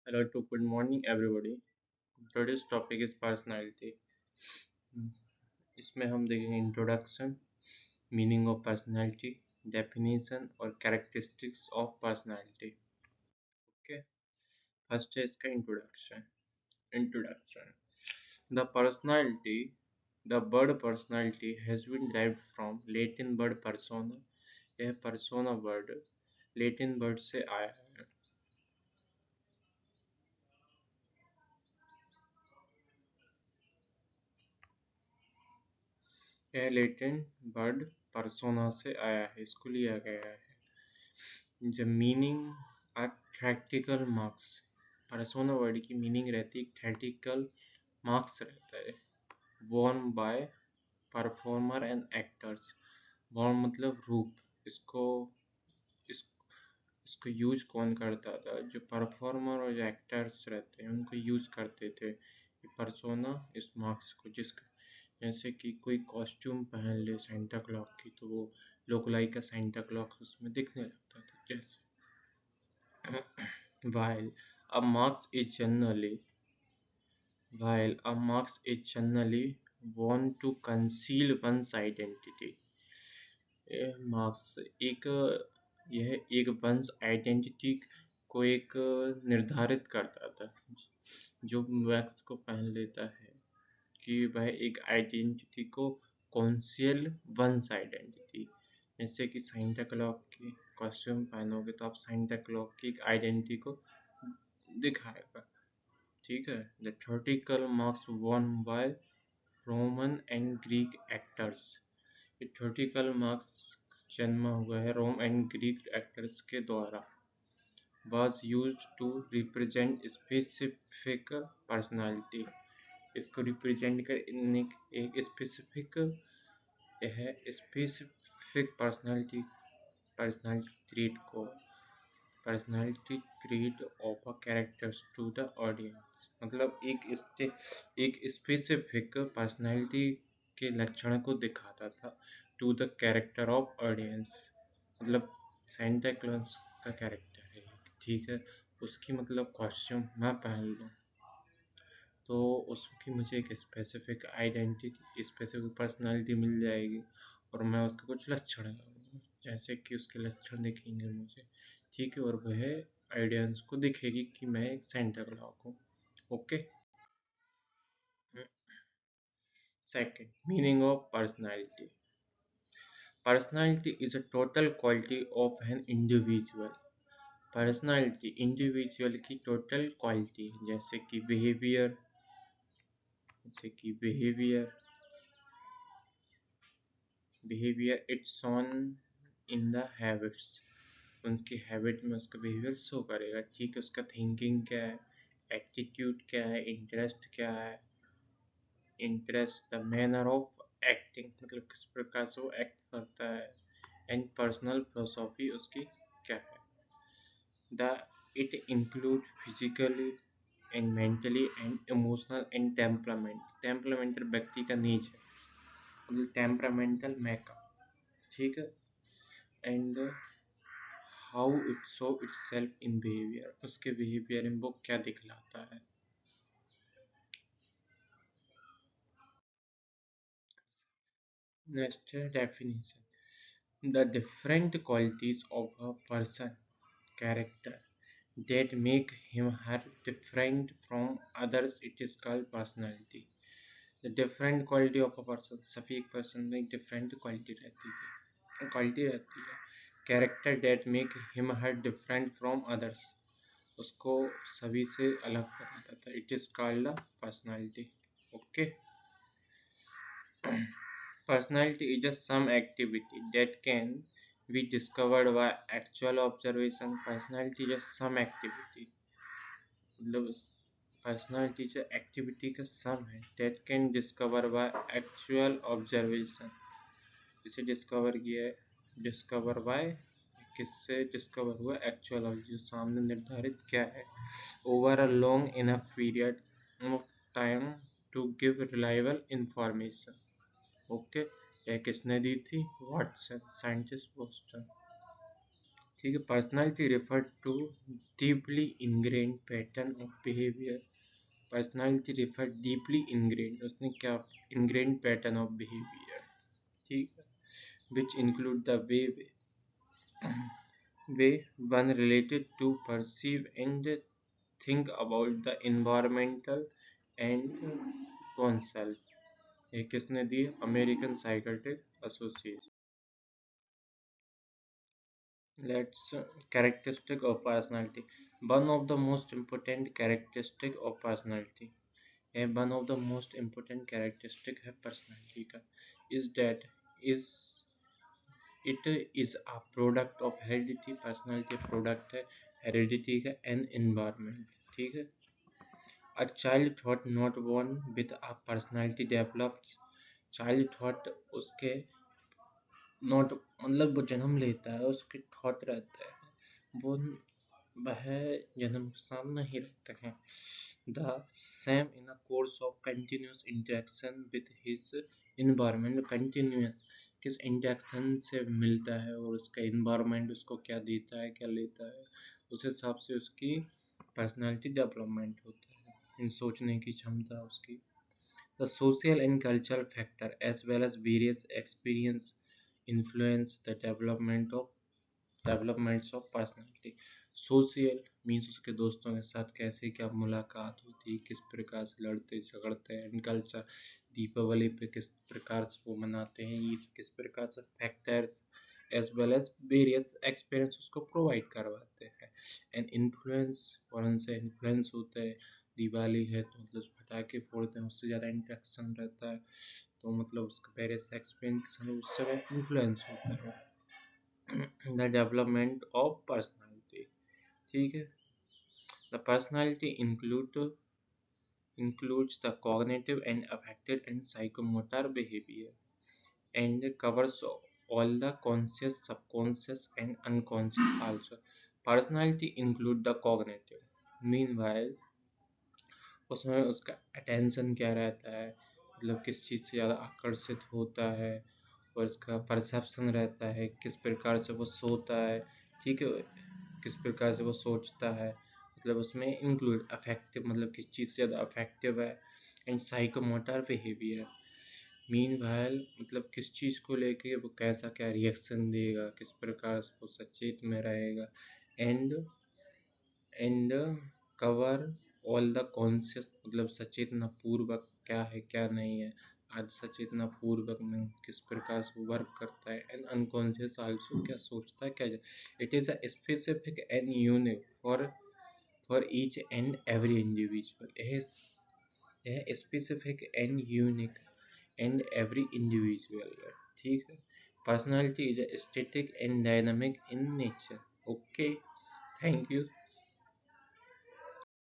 Hello to good morning everybody. Today's topic is personality. इसमें हम देखेंगे introduction, meaning of personality, definition और characteristics of personality. Okay, first है इसका introduction. Introduction. The personality, the word personality has been derived from Latin word persona. यह persona word Latin word से आया है. यह लेटिन वर्ड persona से आया है, इसको लिया गया है. The meaning are theatrical marks. persona word की मीनिंग रहती है theatrical marks रहता है. worn by performer and actors. worn मतलब रूप. इसको इस, इसको यूज कौन करता था? जो परफॉर्मर और जो एक्टर्स रहते हैं उनको यूज करते थे पर्सोना इस मार्क्स को. जिसका जैसे कि कोई कॉस्ट्यूम पहन ले सेंटा क्लॉज की तो वो लोकलाई का सेंटा क्लॉज उसमें दिखने लगता था. जैसे while a marks is generally while a marks is generally worn to conceal one's identity. एक यह एक वंश आइडेंटिटी को एक निर्धारित करता था. जो वैक्स को पहन लेता है कि वह एक आइडेंटिटी को कॉन्सियल वंस आइडेंटिटी. जैसे कि सेंटा क्लॉज की कॉस्ट्यूम पहनोगे तो आप सेंटा क्लॉज की एक आइडेंटिटी को दिखाएगा. ठीक है. The theoretical marks won by Roman and Greek actors. ये थ्योरेटिकल मार्क्स जन्म हुआ है रोम एंड ग्रीक एक्टर्स के द्वारा. was used to represent specific personality. इसको रिप्रेजेंट करने एक specific personality trait of a characters to the audience. मतलब एक स्पेसिफिक पर्सनालिटी के लक्षण को दिखाता था to the character of audience. मतलब सेंटा क्लॉज का कैरेक्टर है, ठीक है, उसकी मतलब कॉस्ट्यूम मैं पहन लूँ तो उसकी मुझे एक स्पेसिफिक आइडेंटिटी स्पेसिफिक पर्सनालिटी मिल जाएगी और मैं उसके कुछ लक्षण लगाऊंगा जैसे कि उसके लक्षण दिखेंगे मुझे. ठीक है. और वह ऑडियंस को दिखेगी कि मैं एक सेंटा क्लॉज हूँ. Okay. Second, meaning of personality. Personality is a total quality of an individual. Personality individual की टोटल क्वालिटी है. जैसे कि behaviour it's on in the habits. उनकी हैबिट में उसका बिहेवियर शो करेगा. ठीक है. उसका थिंकिंग क्या है, एटीट्यूड क्या है, interest the manner of acting मतलब किस प्रकार से वो एक्ट करता है, एंड पर्सनल फिलोसॉफी उसकी क्या है. It include physically and mentally and emotional and temperament. Temperamental व्यक्ति का नेचर मतलब टेम्परामेंटल मेकअप. ठीक है. And how it show itself in behaviour. उसके बिहेवियर में वो क्या दिखलाता है. नेक्स्ट है definition. The different qualities of a person character that make him her different from others, it is called personality. The different quality of a person. सभी एक person में एक डिफरेंट क्वालिटी रहती है. Character that make him her different from others. उसको सभी से अलग बनाता था. It is called personality. Okay. Personality is just some activity that can be discovered by actual observation. Personality is just some activity मतलब personality जो activity का सम है that can discover by actual observation. इसे डिस्कवर बाय किससे discover हुआ? Actual जो सामने निर्धारित क्या है over a long enough period of time to give reliable information. Okay. यह किसने दी थी? Watson, scientist Watson. ठीक है। Personality refer to deeply ingrained pattern of behaviour. Personality refer deeply ingrained, उसने क्या, इनग्रेन्ड पैटर्न ऑफ बिहेवियर, ठीक है, which include the way one related to perceive and think about the environmental and oneself। ये किसने दी? American psychiatric association. Let's characteristic of personality. One of the most important characteristic of personality, and one of the most important characteristic है personality का, is that is it is a product of heredity। personality product है heredity का and environment, ठीक है। A child thought not born with a personality develops। child thought उसके not मतलब वो जन्म लेता है, उसके थॉट रहते हैं, वो वह जन्म के साथ नहीं रखते हैं। The same in a course of continuous interaction with his environment. Continuous किस इंटरेक्शन से मिलता है और उसका इन्वायरमेंट उसको क्या देता है, क्या लेता है, उस हिसाब से उसकी पर्सनालिटी डेवलपमेंट होता है, इन सोचने की क्षमता उसकी। The social and cultural factor as well as various experience influence the developments of personality। Social means उसके दोस्तों के साथ कैसे क्या मुलाकात होती है, किस प्रकार से लड़ते झगड़ते हैं। एंड कल्चर, दीपावली पे किस प्रकार से वो मनाते हैं, ईद किस प्रकार से, factors as well as various experience उसको प्रोवाइड करवाते हैं। एंड इन्फ्लुएंस, और उनसे इन्फ्लुएंस होते हैं। दिवाली है तो मतलब पटाखे फोड़ते हैं, उससे ज़्यादा इंटरेक्शन रहता है, तो मतलब उसका वेरियस एक्सपीरियंस उससे इन्फ्लुएंस होता है। द डेवलपमेंट ऑफ पर्सनालिटी, ठीक है। The personality includes the cognitive and affective and psychomotor behavior and covers all the conscious, subconscious and unconscious also। Personality include the cognitive, meanwhile उसमें उसका attention क्या रहता है, मतलब किस चीज़ से ज़्यादा आकर्षित होता है, और इसका परसेप्शन रहता है, किस प्रकार से वो सोता है, ठीक है, किस प्रकार से वो सोचता है, मतलब उसमें इंक्लूड अफेक्टिव, मतलब किस चीज़ से ज़्यादा अफेक्टिव है। एंड साइकोमोटर बिहेवियर, मीनवाइल मतलब किस चीज़ को लेके वो कैसा क्या रिएक्शन देगा, किस प्रकार से वो सचेत में रहेगा। And and cover all the conscious, मतलब सचेतना पूर्वक क्या है क्या नहीं है, आज सचेतना पूर्वक में किस प्रकार से वर्क करता है। एंड अनकॉन्शियस आल्सो, क्या सोचता है क्या। It is a specific and unique for each and every individual. यह specific and unique and every individual है, ठीक है। Personality is a static and dynamic in nature. Okay, thank you.